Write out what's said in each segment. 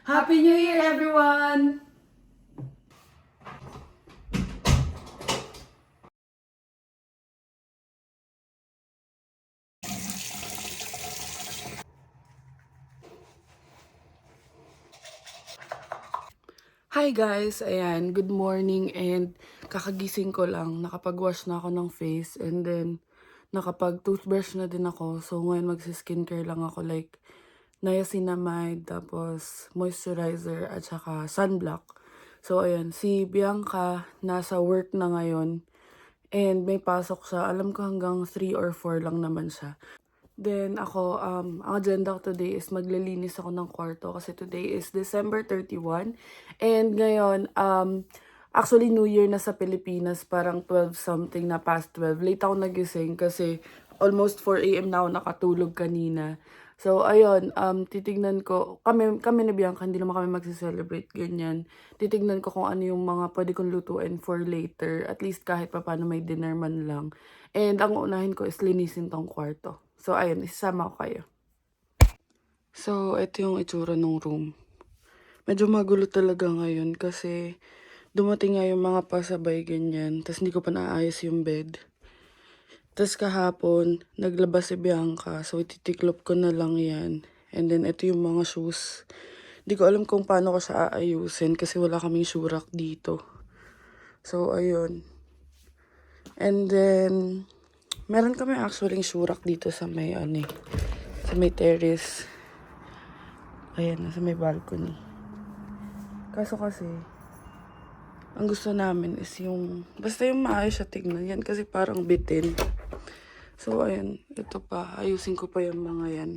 Happy New Year, everyone! Hi guys! Ayan, good morning and kakagising ko lang. Nakapag-wash na ako ng face and then nakapag-toothbrush na din ako. So ngayon magsi-skincare lang ako like niacinamide, tapos moisturizer at saka sunblock. So ayan, si Bianca nasa work na ngayon and may pasok siya. Alam ko hanggang 3 or 4 lang naman siya. Then ako, ang agenda ko today is maglilinis ako ng kwarto kasi today is December 31. And ngayon, actually New Year na sa Pilipinas, parang 12 something na past 12. Late ako nagising kasi almost 4 a.m. na ako nakatulog kanina. So, ayun, titignan ko, kami ni Bianca, hindi naman kami magse-celebrate, ganyan. Titignan ko kung ano yung mga pwede kong lutuin for later, at least kahit pa paano may dinner man lang. And ang unahin ko is linisin tong kwarto. So, ayun, isasama ko kayo. So, ito yung itsura ng room. Medyo magulo talaga ngayon kasi dumating nga yung mga pasabay ganyan. Tapos hindi ko pa naayos yung bed. Tapos kahapon, naglabas si Bianca. So, ititiklop ko na lang yan. And then, ito yung mga shoes. Hindi ko alam kung paano ko siya aayusin kasi wala kaming shoe rack dito. So, ayun. And then, meron kami actually shoe rack dito sa may, sa may terrace. Ayan, nasa may balcony. Kaso kasi, ang gusto namin is yung, basta yung maayos siya tignan yan kasi parang bitin. So, ayan, ito pa, ayusin ko pa yung mga yan.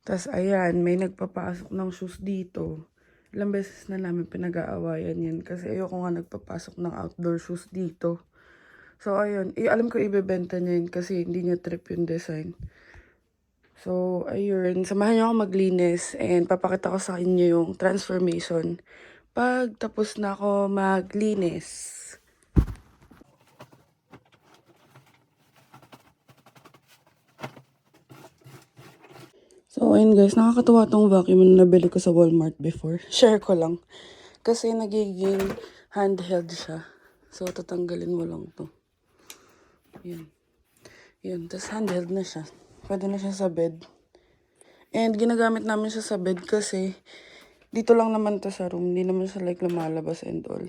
Tapos, ayan, may nagpapasok ng shoes dito. Ilang beses na namin pinag-aawayan yan kasi ayoko nga nagpapasok ng outdoor shoes dito. So, ayun, alam ko ibebenta niya yun kasi hindi niya trip yung design. So, ayun, samahan niyo ako maglinis and papakita ko sa inyo yung transformation pag tapos na ako maglinis. So, ayun guys, nakakatuwa tong vacuum na nabili ko sa Walmart before. Share ko lang. Kasi nagiging handheld siya. So, tatanggalin mo lang to. Yan. Yan, tas handheld na siya. Pwede na siya sa bed. And ginagamit namin siya sa bed kasi dito lang naman to sa room. Hindi naman siya like lumalabas and all.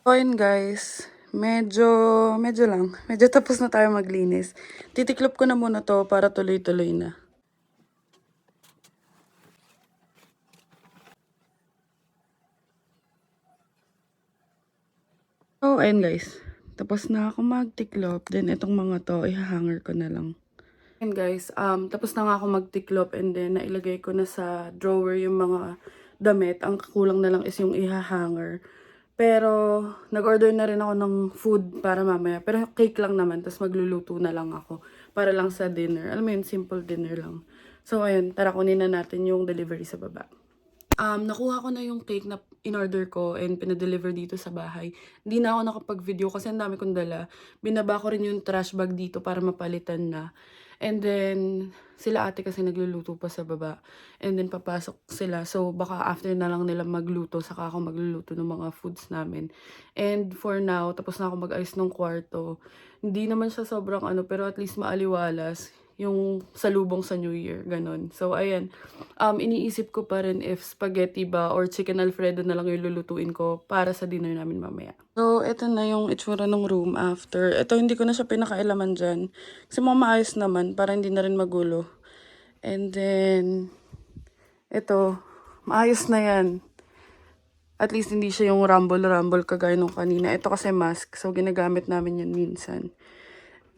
So, ayun guys. Medyo lang. Medyo tapos na tayo maglinis. Titiklop ko na muna to para tuloy-tuloy na. So, ayun guys. Tapos na ako magtiklop. Then, itong mga to, ihahanger ko na lang. And guys, tapos na nga ako magtiklop and then nailagay ko na sa drawer yung mga damit. Ang kulang na lang is yung ihahanger. Pero, nag-order na rin ako ng food para mamaya. Pero cake lang naman, tapos magluluto na lang ako para lang sa dinner. Alam mo yun, simple dinner lang. So, ayun, tara kunin na natin yung delivery sa baba. Nakuha ko na yung cake na in-order ko and pinadeliver dito sa bahay. Hindi na ako nakapag-video kasi ang dami kong dala. Binaba ko rin yung trash bag dito para mapalitan na. And then, sila ate kasi nagluluto pa sa baba. And then, papasok sila. So, baka after na lang nila magluto, saka ako magluluto ng mga foods namin. And for now, tapos na ako mag-ayos ng kwarto. Hindi naman siya sobrang pero at least maaliwalas yung salubong sa New Year, ganun. So, ayan. Iniisip ko pa rin if spaghetti ba or chicken alfredo na lang yung lulutuin ko para sa dinner namin mamaya. So, ito na yung itsura ng room after. Ito, hindi ko na siya pinakailaman dyan. Kasi mga maayos naman, para hindi na rin magulo. And then, ito, maayos na yan. At least hindi siya yung rumble-rumble kagaya nung kanina. Ito kasi mask, so ginagamit namin yan minsan.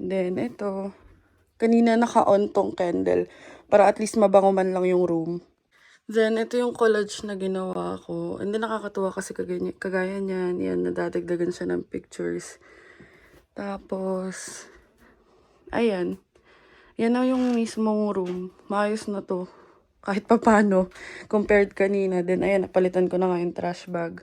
Then, ito, kanina naka-on tong candle para at least mabango man lang yung room. Then, ito yung collage na ginawa ko. And then, nakakatuwa kasi kagaya niyan. Yan, nadadagdagan siya ng pictures. Tapos, ayan. Yan na yung mismong room. Maayos na to. Kahit papano, compared kanina. Then, ayan, napalitan ko na nga yung trash bag.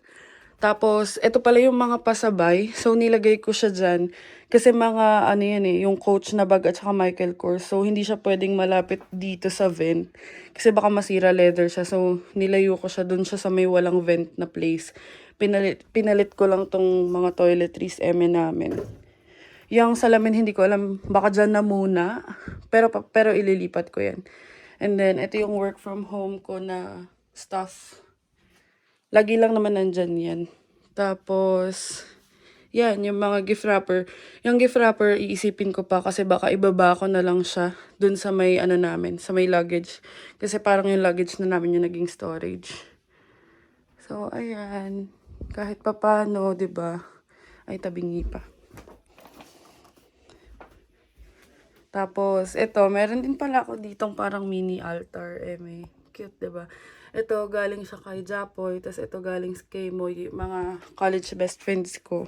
Tapos, ito pala yung mga pasabay. So, nilagay ko siya dyan. Kasi mga, ano yan eh, yung Coach na bag at saka Michael Kors. So, hindi siya pwedeng malapit dito sa vent. Kasi baka masira leather siya. So, nilayo ko siya. Dun siya sa may walang vent na place. Pinalit ko lang tong mga toiletries namin. Yung salamin, hindi ko alam. Baka dyan na muna. Pero ililipat ko yan. And then, ito yung work from home ko na stuff. Lagi lang naman nandyan yan. Tapos, yan, yung mga gift wrapper. Yung gift wrapper, iisipin ko pa kasi baka ibaba ko na lang siya dun sa may ano namin, sa may luggage. Kasi parang yung luggage na namin yung naging storage. So, ayan. Kahit pa paano, 'di ba? Ay, tabingi pa. Tapos, ito, meron din pala ako ditong parang mini altar. May cute, 'di ba? Ito, galing siya kay Japoy. Tapos, ito galing kay Moy, mga college best friends ko.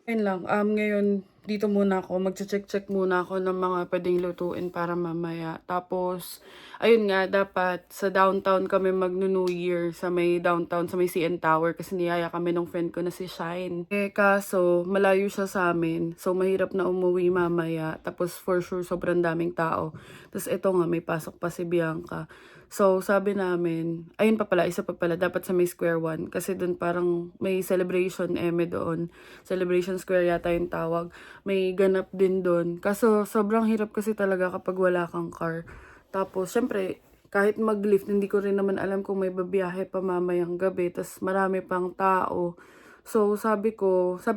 Ayun lang, ngayon, dito muna ako, magche-check muna ako ng mga pwedeng lutuin para mamaya. Tapos, ayun nga, dapat sa downtown kami mag-New Year sa may downtown, sa may CN Tower kasi niyaya kami ng friend ko na si Shine. Kaso, malayo siya sa amin. So, mahirap na umuwi mamaya. Tapos, for sure, sobrang daming tao. Tapos, ito nga, may pasok pa si Bianca. So, sabi namin, ayun pa pala, isa pa pala, dapat sa may Square One. Kasi doon parang may celebration doon. Celebration Square yata yung tawag. May ganap din doon. Kaso, sobrang hirap kasi talaga kapag wala kang car. Tapos, syempre, kahit mag-lift, hindi ko rin naman alam kung may babiyahe pa mamayang gabi. Tapos, marami pang tao. So, sabi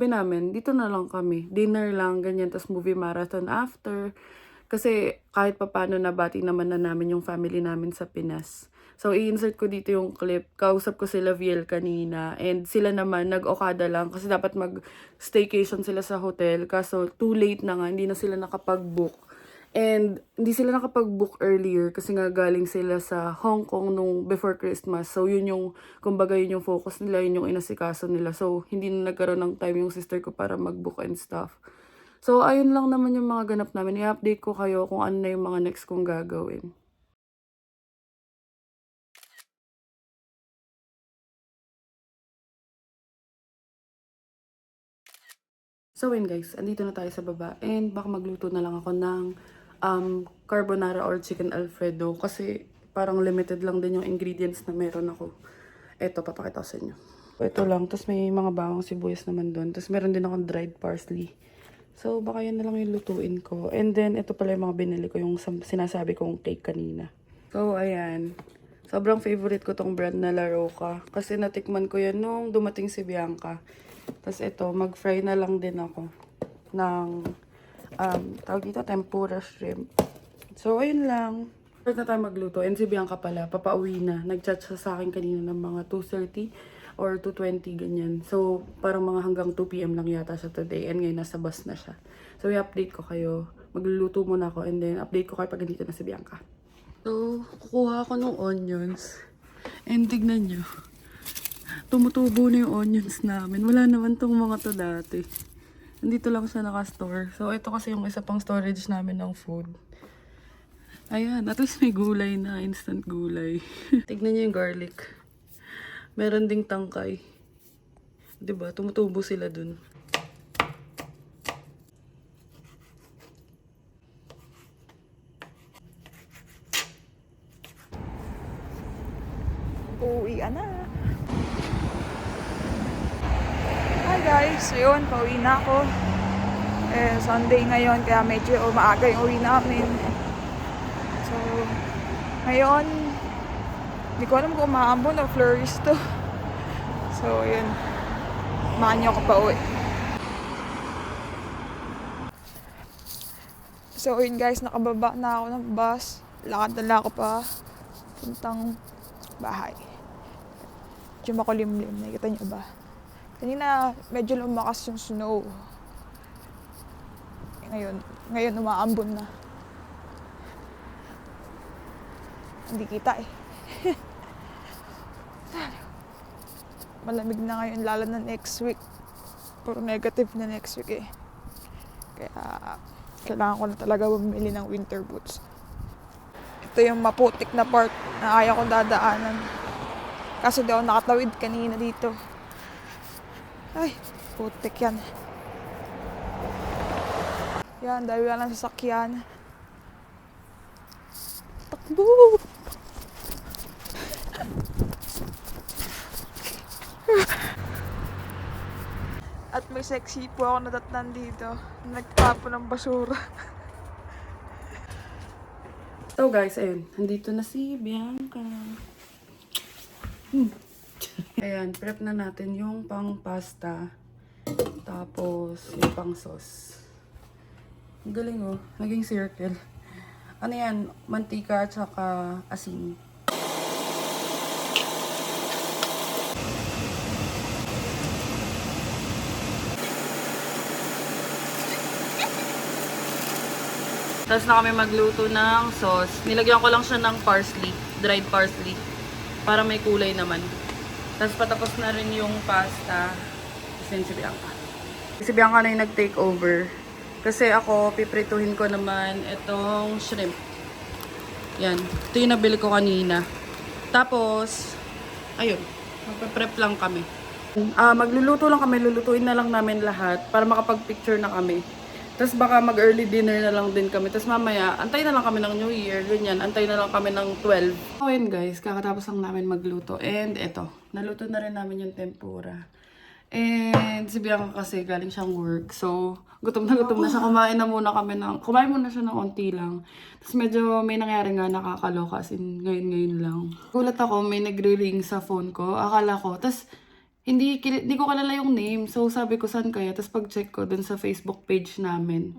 namin, dito na lang kami. Dinner lang, ganyan. Tapos, movie marathon after. Kasi kahit papano nabati naman na namin yung family namin sa Pinas. So, i-insert ko dito yung clip. Kausap ko sila Viel kanina. And sila naman, nag-Okada lang. Kasi dapat mag-staycation sila sa hotel. Kaso, too late na nga. Hindi na sila nakapag-book. And, hindi sila nakapag-book earlier. Kasi nga galing sila sa Hong Kong nung before Christmas. So, yun yung, kumbaga yun yung focus nila. Yun yung inasikaso nila. So, hindi na nagkaroon ng time yung sister ko para mag-book and stuff. So, ayun lang naman yung mga ganap namin. I-update ko kayo kung ano na yung mga next kong gagawin. So, yun guys, andito na tayo sa baba. And baka magluto na lang ako ng carbonara or chicken alfredo. Kasi parang limited lang din yung ingredients na meron ako. Eto, papakita ko sa inyo. Ito lang. Tapos may mga bawang sibuyas naman doon. Tapos meron din akong dried parsley. So, baka yan na lang yung lutuin ko. And then, ito pala yung mga binili ko, yung sinasabi kong cake kanina. So, ayan. Sobrang favorite ko tong brand na La Roca. Kasi natikman ko yan nung dumating si Bianca. Tapos ito, mag-fry na lang din ako ng, tawag dito, tempura shrimp. So, ayun lang. Start na tayo magluto. And si Bianca pala, papauwi na. Nag-chat siya sa akin kanina ng mga 2:30 or 2:20, ganyan. So, parang mga hanggang 2 PM lang yata siya today. And ngayon, nasa bus na siya. So, i-update ko kayo. Magluluto muna ako and then update ko kayo pag nandito na si Bianca. So, kukuha ako ng onions. And tignan nyo. Tumutubo na yung onions namin. Wala naman tong mga to dati. Nandito lang siya nakastore. So, ito kasi yung isa pang storage namin ng food. Ayan, at least may gulay na. Instant gulay. Tignan nyo yung garlic. Meron ding tangkay. 'Di ba? Tumutubo sila dun. Uuwi na. Hi guys, yun, pauwi na ako. Sunday ngayon, kaya medyo maaga yung uwi namin. So, ngayon, hindi ko alam kung maambon o flurries to. So, yun. Samahan niyo ako pa uwi. So, yun guys, nakababa na ako ng bus. Lakad na lang ako pa puntang bahay. Medyo makulimlim. Nakikita niyo ba? Kanina, medyo lumakas yung snow. Ngayon umaambon na. Hindi kita eh. Malamig na ngayon, lalo na next week. Puro negative na next week eh. Kaya, kailangan ko na talaga bumili ng winter boots. Ito yung maputik na part na ayaw kong dadaanan. Kaso di ako nakatawid kanina dito. Ay, putik yan. Yan, dahil wala ng sasakyan. Takbo! At may sexy po ako nadatnan dito. Nagtapo ng basura. So guys, ayun. Nandito na si Bianca. Ayan, prep na natin yung pang pasta. Tapos, yung pang sauce. Ang galing oh. Naging circle. Ano yan? Mantika at saka asin. Tapos na kami magluto ng sauce. Nilagyan ko lang siya ng parsley, dried parsley, para may kulay naman. Tapos patapos na rin yung pasta. Tapos yun si Bianca. Si Bianca na yung nag-take over. Kasi ako, piprituhin ko naman itong shrimp. Yan. Ito yung nabili ko kanina. Tapos, ayun. Magpe-prep lang kami. Magluluto lang kami. Lulutuin na lang namin lahat para makapag-picture na kami. Tapos baka mag-early dinner na lang din kami. Tapos mamaya, antay na lang kami ng New Year. Ganyan, antay na lang kami ng 12. So yun guys, kakatapos lang namin magluto. And eto, naluto na rin namin yung tempura. And si Bianca kasi galing siyang work. So, gutom na siya. Kumain muna siya ng onti lang. Tapos medyo may nangyari nga nakakaloka. As in, ngayon lang. Gulat ako, may nagre-ring sa phone ko. Akala ko. Tapos, hindi ko kilala yung name. So, sabi ko, saan kaya? Tapos, pag-check ko dun sa Facebook page namin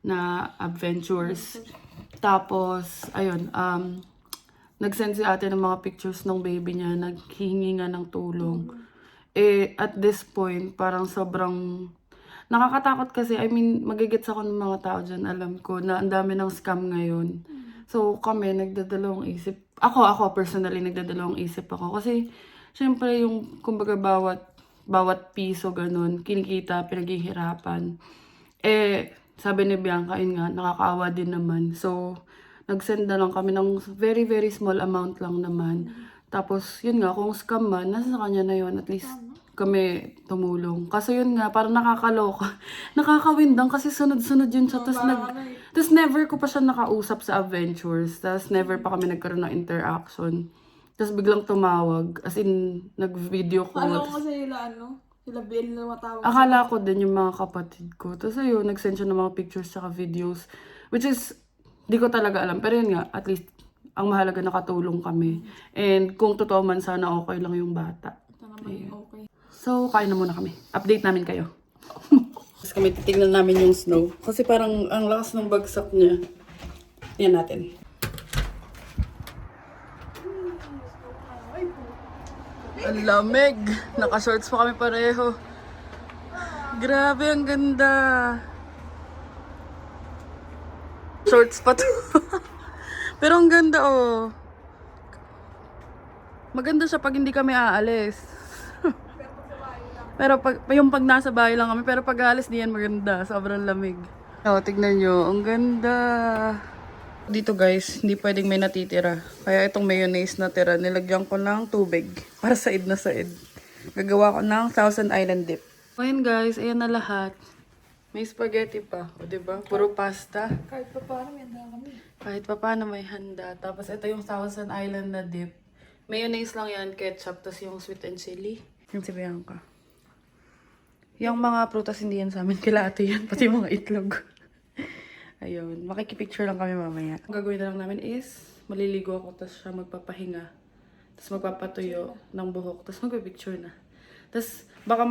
na Adventures. Tapos, ayun, nag-send si ate ng mga pictures ng baby niya. Naghihingi nga ng tulong. At this point, parang sobrang nakakatakot kasi. I mean, magigits ako ng mga tao dyan. Alam ko na ang dami ng scam ngayon. So, kami, nagdadalawang isip. Ako personally, nagdadalawang isip ako. Kasi, syempre, yung, kumbaga, bawat piso, ganun, kinikita, pinaghihirapan. Sabi ni Bianca, yun nga, nakakaawa din naman. So, nag-send na lang kami ng very, very small amount lang naman. Tapos, yun nga, kung scam man, nasa kanya na yun. At least, kami tumulong. Kaso yun nga, parang nakakaloka. Nakakawindang kasi sunod-sunod yun siya. Tapos never ko pa siya nakausap sa Adventures. Tapos never pa kami nagkaroon ng interaction. Tapos biglang tumawag. As in, nag-video ko. Alam ko kasi sila Bill na matawag. Akala ko din yung mga kapatid ko. Tapos ayun, nag-send siya ng mga pictures saka videos. Which is, di ko talaga alam. Pero yun nga, at least, ang mahalaga nakatulong kami. And kung totoo man, sana okay lang yung bata. Okay. So, kain na muna kami. Update namin kayo. Tapos kami titignan namin yung snow. Kasi parang ang lakas ng bagsak niya. Yan natin. Ang lamig. Naka-shorts pa kami pareho. Grabe, ang ganda. Shorts pa to. Pero ang ganda oh. Maganda siya pag hindi kami aalis. Pero pag nasa bahay lang kami, pero pag aalis di yan maganda. Sobrang lamig. Oh, tignan nyo. Ang ganda. Dito guys, hindi pwedeng may natitira. Kaya itong mayonnaise na tira, nilagyan ko ng tubig. Para said na said. Gagawa ko ng Thousand Island dip. Ayan guys, ayan na lahat. May spaghetti pa. O diba? Puro pasta. Kahit pa paano may handa kami. Kahit pa paano may handa. Tapos ito yung Thousand Island na dip. Mayonnaise lang yan, ketchup, tapos yung sweet and chili. Yung si Bianca. Yung mga prutas hindi yan sa amin. Kila ate yan, pati yung mga itlog. Ayun, makikipicture lang kami mamaya. Ang gagawin na lang namin is, maliligo ako, tapos siya magpapahinga. Tapos magpapatuyo ng buhok, tapos magpipicture na. Tapos baka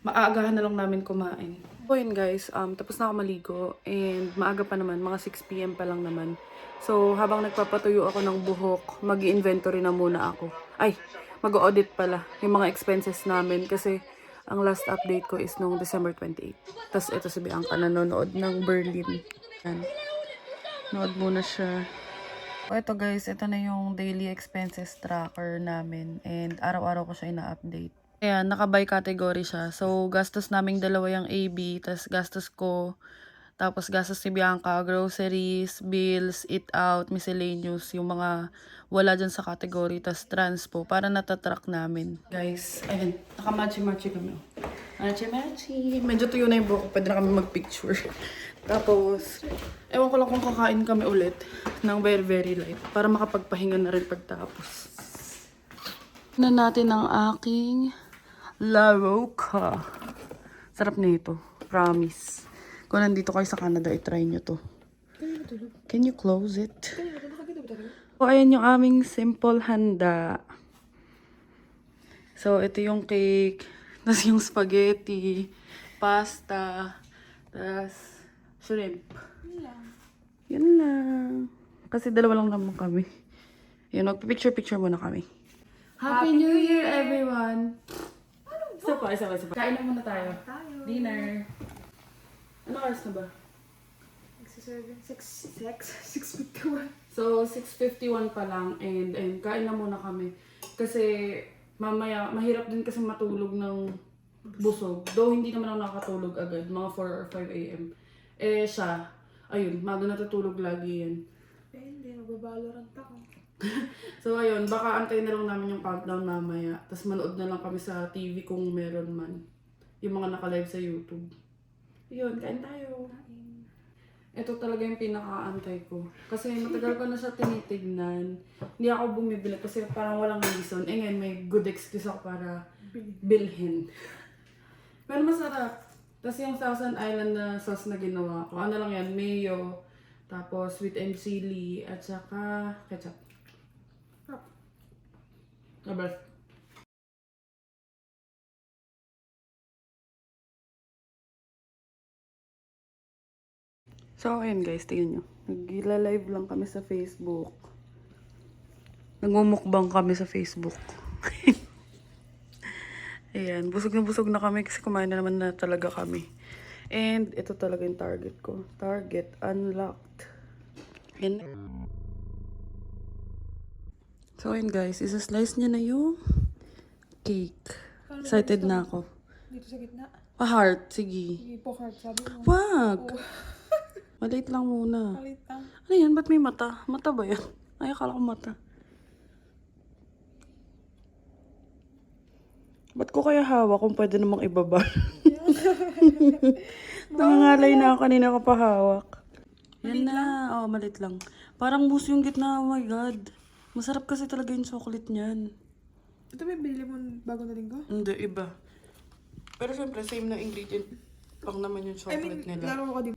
maaagahan na lang namin kumain. So yun guys, tapos na ako maligo and maaga pa naman, mga 6 PM pa lang naman. So habang nagpapatuyo ako ng buhok, mag-inventory na muna ako. Ay, mag-audit pala yung mga expenses namin kasi ang last update ko is nung December 28. Tapos ito si Bianca nanonood ng Berlin. Yan. Nood muna siya. O ito guys, ito na yung daily expenses tracker namin and araw-araw ko siya ina-update. Ayan, naka-by category siya. So, gastos naming dalawa yung AB, tas gastos ko Tapos gastos ni Bianca, groceries, bills, eat out, miscellaneous, yung mga wala dyan sa category, tas transpo, para natatrack namin. Guys, ayun, naka-matchy-matchy kami. Matchy-matchy. Medyo tuyo na yung buhok, pwede na kami mag-picture. Tapos, ewan ko lang kung kakain kami ulit ng very, very light para makapagpahinga na rin pagtapos. Na natin ang aking La Roca. Sarap nito. Promise. Kung nandito kayo sa Canada, i-try nyo to. Can you close it? So, ayan yung aming simple handa. So, ito yung cake. Tapos yung spaghetti. Pasta. Tapos, shrimp. Yun lang. Kasi dalawa lang naman kami. Yun, magpipicture-picture muna kami. Happy New Year, everyone! Isa pa. Kain na muna tayo. Dinner. Ano oras na ba? 6:51. So, 6:51 pa lang and kain na muna kami. Kasi mamaya, mahirap din kasi matulog ng busog. Though hindi naman ako nakakatulog agad, mga 4 or 5 a.m. Eh siya, ayun, maga natutulog lagi yan. Hindi, magbabalorant ako. So ayun, baka antayin na lang namin yung countdown mamaya. Tapos manood na lang kami sa TV kung meron man. Yung mga naka-live sa YouTube. Yun, kain tayo. Ito talaga yung pinaka-antay ko. Kasi matagal ko na siya tinitignan. Hindi ako bumibili kasi parang walang reason. Eh ngayon, may good excuse ako para bilhin. Pero masarap. Tapos yung Thousand Island na sauce na ginawa ko. Ano lang yan, mayo. Tapos sweet and chili. At saka ketchup. Abras. So, ayun guys, tingnan nyo. Nag-live lang kami sa Facebook. Nagmumukbang kami sa Facebook. Ayan, busog na kami kasi kumain na naman na talaga kami. And ito talaga yung target ko. Target unlocked. And so, ayun guys, isa-slice niya na yung cake. Excited na ako. Dito sa gitna. Pa-heart, sige. Sige po, heart, sabi mo. Wag! Maliit lang muna. Palit ang. Ano yan? Ba't may mata? Mata ba yan? Ay, akala ko mata. Ba't ko kaya hawak kung pwede namang ibaba? Nangangalay na ako kanina ko pa hawak. Yan na. Oo, malit lang. Parang mousse yung gitna. Oh my God. Masarap kasi talaga yung chocolate niyan. Ito may binili mo bago na linggo? Hindi, iba. Pero syempre, same na ingredient. Pang naman yung chocolate nila. Laro ko din.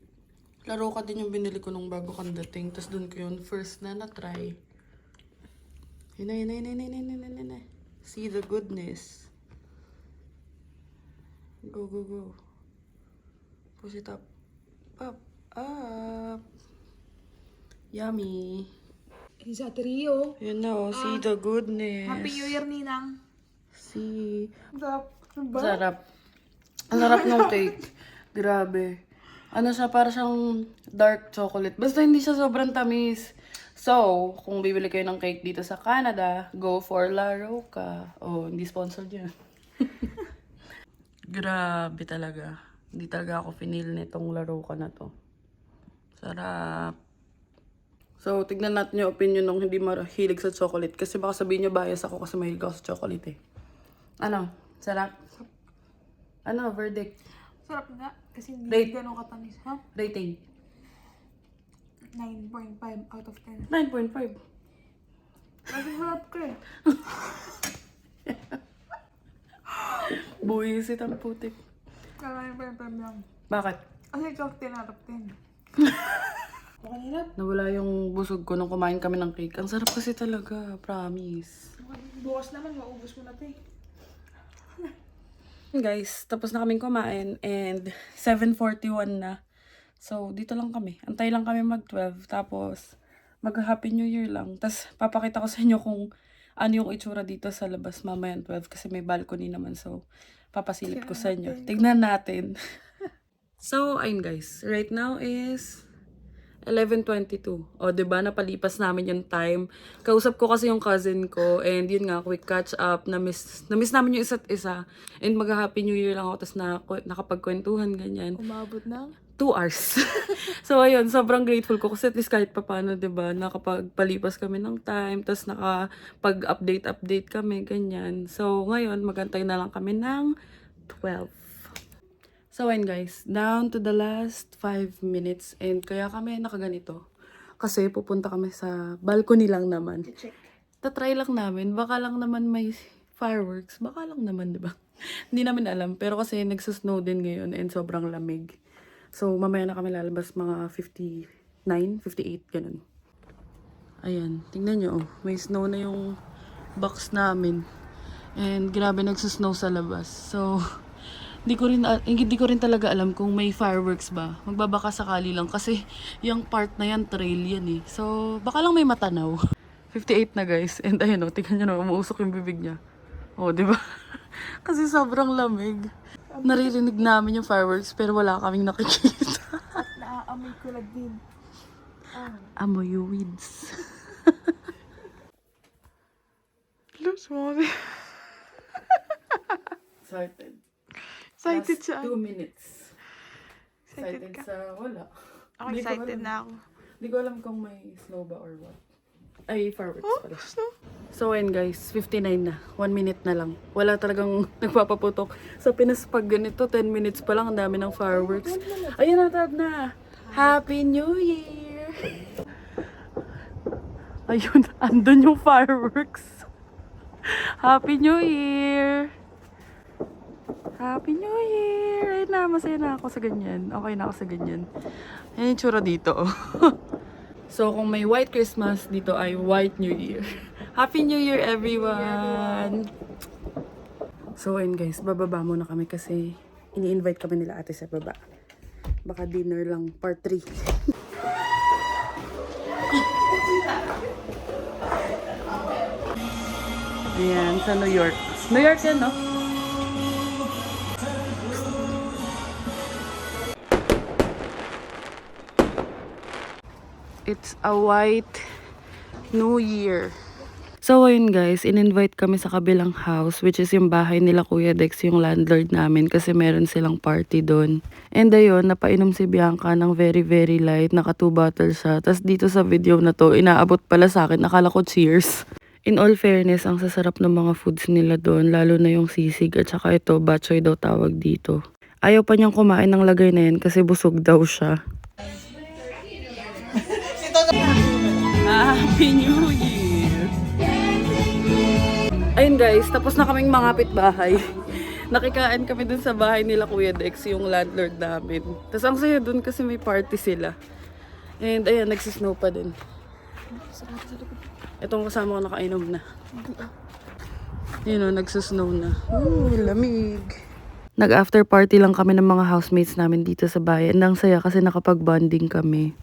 Laro ka din yung binili ko nung bago kang dating. Tapos dun ko yun first na na-try. Yun na. See the goodness. Go. Push it up. Up. Yummy. Isa trio. Yun na oh, see the goodness. Happy New Year, Ninang. See. Sarap. Ano ba? Sarap. Ang sarap ng cake. Grabe. Ano siya, para siyang dark chocolate. Basta hindi siya sobrang tamis. So, kung bibili kayo ng cake dito sa Canada, go for La Roca. Oh, hindi sponsored yun. Grabe talaga. Hindi talaga ako pinil nitong La Roca na to. Sarap. So, tignan natin yung opinion ng hindi mahilig sa chocolate. Kasi baka sabihin nyo bias ako kasi mahilig ako sa chocolate eh. Ano? Sarap? Ano? Verdict? Sarap nga. Kasi hindi Rate. ganun katamis. Ha? Rating? 9.5 out of 10. 9.5. Kasi sarap ka eh. Buwisit ang putik. Kaya 9.5 lang. Bakit? Kasi ikaw tinatap 10. Kanina? Nawala yung busog ko nung kumain kami ng cake. Ang sarap kasi talaga. Promise. Bukas naman, maubos mo na ito eh. Guys, tapos na kaming kumain and 7:41 na. So, dito lang kami. Antay lang kami mag-12. Tapos, mag-Happy New Year lang. Tapos, papakita ko sa inyo kung ano yung itsura dito sa labas mamaya 12 kasi may balcony naman. So, papasilip ko sa inyo. Tignan natin. So, ayun guys. Right now is 11:22. O, 'di ba napalipas namin yung time. Kausap ko kasi yung cousin ko and yun nga, quick catch up. Na-miss namin yung isa't isa. And mag-happy New Year lang ako, tapos nakapagkwentuhan, ganyan. Umabot na? 2 hours. So, ayun, sobrang grateful ko kasi at least kahit papaano, 'di ba, nakapagpalipas kami ng time, tapos nakapag-update kami, ganyan. So, ngayon, magantay na lang kami ng 12. So, ayun guys, down to the last 5 minutes and kaya kami nakaganito. Kasi pupunta kami sa balcony lang naman. Check. Tatry lang namin, baka lang naman may fireworks. Baka lang naman, di ba? Hindi namin alam. Pero kasi nagsusnow din ngayon and sobrang lamig. So, mamaya na kami lalabas mga 59, 58, ganun. Ayan, tingnan nyo, oh. May snow na yung box namin. And grabe nagsusnow sa labas. So, hindi ko rin talaga alam kung may fireworks ba. Magbabaka sakali lang kasi yung part na yan, trail yan eh. So, baka lang may matanaw. 58 na guys. And ayun o, tingnan nyo na, umuusok yung bibig niya. O, di ba? Kasi sobrang lamig. Naririnig namin yung fireworks pero wala kaming nakikita. At naaamoy ko lang din. Amoy yung weeds. Looks mommy. Excited. Excited Last siya. 2 minutes. Excited ka? sa wala. Ako Hindi ko excited alam. na ako. Hindi ko alam kung may snow ba or what. Ay, fireworks Oh, pala. snow. So, ayun guys, 59 na. 1 minute na lang. Wala talagang nagpapaputok. Sa Pinas, pag ganito, 10 minutes pa lang, ang dami ng fireworks. Ayun na, tab na. Happy New Year! Ayun, andun yung fireworks. Happy New Year! Happy New Year! Ayun na, masaya na ako sa ganyan. Okay na ako sa ganyan. Yan yung tsura dito. So, kung may White Christmas, dito ay White New Year. Happy New Year, everyone! So, ayun guys, bababa muna kami kasi ini-invite kami nila ate sa baba. Baka dinner lang, part 3. Ayan, sa New York. New York yan, no? It's a white New Year. So, ayun guys, in-invite kami sa kabilang house, which is yung bahay nila Kuya Dex, yung landlord namin, kasi meron silang party doon. And ayun, napainom si Bianca ng very, very light, naka 2 bottles siya. Tapos dito sa video na to, inaabot pala sa akin, akala ko cheers. In all fairness, ang sasarap ng mga foods nila doon, lalo na yung sisig, at saka ito, batchoy daw tawag dito. Ayaw pa niyang kumain ng lagay na yan kasi busog daw siya. Happy New Year! Ayun guys, tapos na kaming mangapit bahay. Nakikain kami dun sa bahay nila Kuya Dex, yung landlord namin. Tapos ang saya dun kasi may party sila. And ayan, nagsisnow pa din. Itong kasama ko nakainom na. Yun o, nagsisnow na. Ooh, lamig. Nag-after party lang kami ng mga housemates namin dito sa bahay. And ang saya kasi nakapag-bonding kami.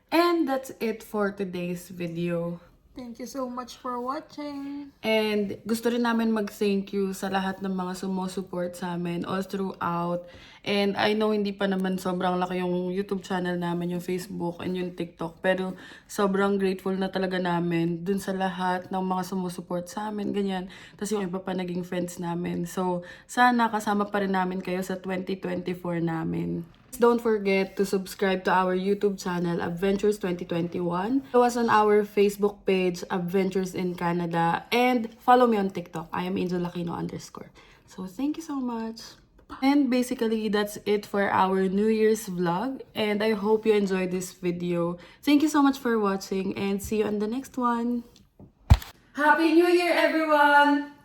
And that's it for today's video. Thank you so much for watching. And gusto rin namin mag-thank you sa lahat ng mga sumusupport sa amin all throughout. And I know hindi pa naman sobrang laki yung YouTube channel namin, yung Facebook and yung TikTok. Pero sobrang grateful na talaga namin dun sa lahat ng mga sumusupport sa amin, ganyan. Tapos yung iba pa naging friends namin. So sana kasama pa rin namin kayo sa 2024 namin. Don't forget to subscribe to our YouTube channel, Adventures 2021. Follow us on our Facebook page, Adventures in Canada. And follow me on TikTok. I am Angel Aquino _. So thank you so much. And basically, that's it for our New Year's vlog. And I hope you enjoyed this video. Thank you so much for watching and see you on the next one. Happy New Year, everyone!